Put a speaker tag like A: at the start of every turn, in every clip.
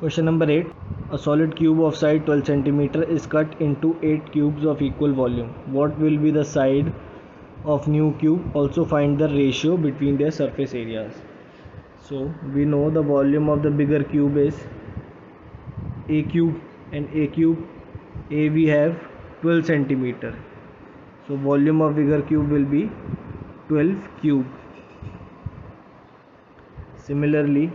A: Question number 8. A solid cube of side 12 cm is cut into 8 cubes of equal volume. What will be the side of new cube? Also find the ratio between their surface areas. So we know the volume of the bigger cube is A cube, and A cube A we have 12 cm. So volume of bigger cube will be 12 cube. Similarly,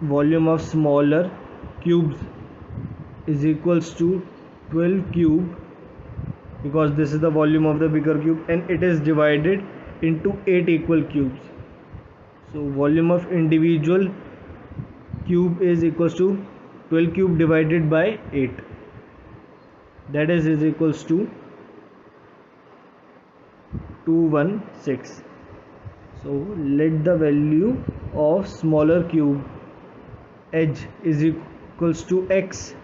A: volume of smaller cubes is equals to 12 cube, because this is the volume of the bigger cube and it is divided into 8 equal cubes. So volume of individual cube is equals to 12 cube divided by 8, that is equals to 216. So let the value of smaller cube edge is equals to x,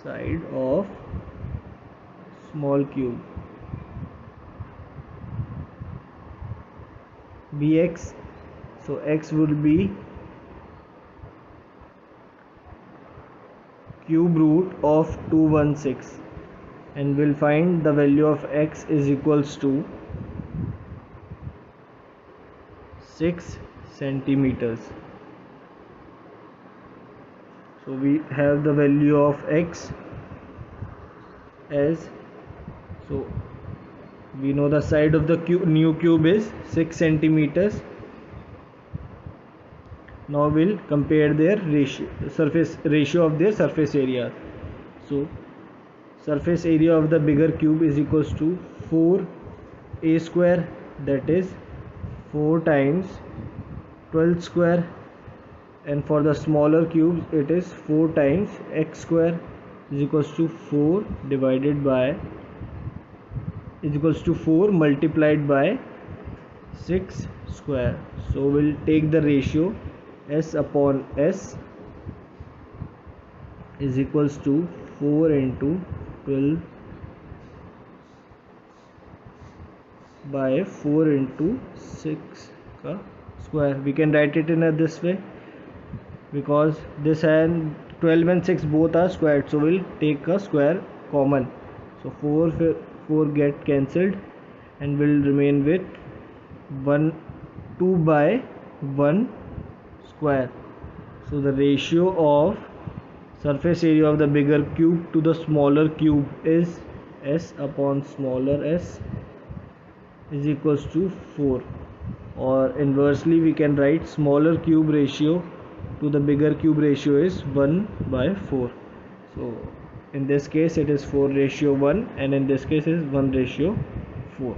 A: side of small cube, bx. So x would be cube root of 216, and we'll find the value of x is equals to 6 centimeters. So we have the value of x as, so we know the side of the new cube is 6 centimeters. Now we'll compare their ratio of their surface area. So surface area of the bigger cube is equals to 4a square, that is 4 times 12 square, and for the smaller cubes it is 4 times x square is equals to 4 divided by is equals to 4 multiplied by 6 square. So we'll take the ratio s upon s is equals to 4 into 12 by 4 into 6 का square. We can write it in this way, because this and 12 and 6 both are squared, so we'll take a square common. So 4 get cancelled and will remain with 2 by 1 square. So the ratio of surface area of the bigger cube to the smaller cube is s upon smaller s is equals to 4, or inversely we can write smaller cube ratio to the bigger cube ratio is 1 by 4. So in this case it is 4 ratio 1, and in this case is 1 ratio 4.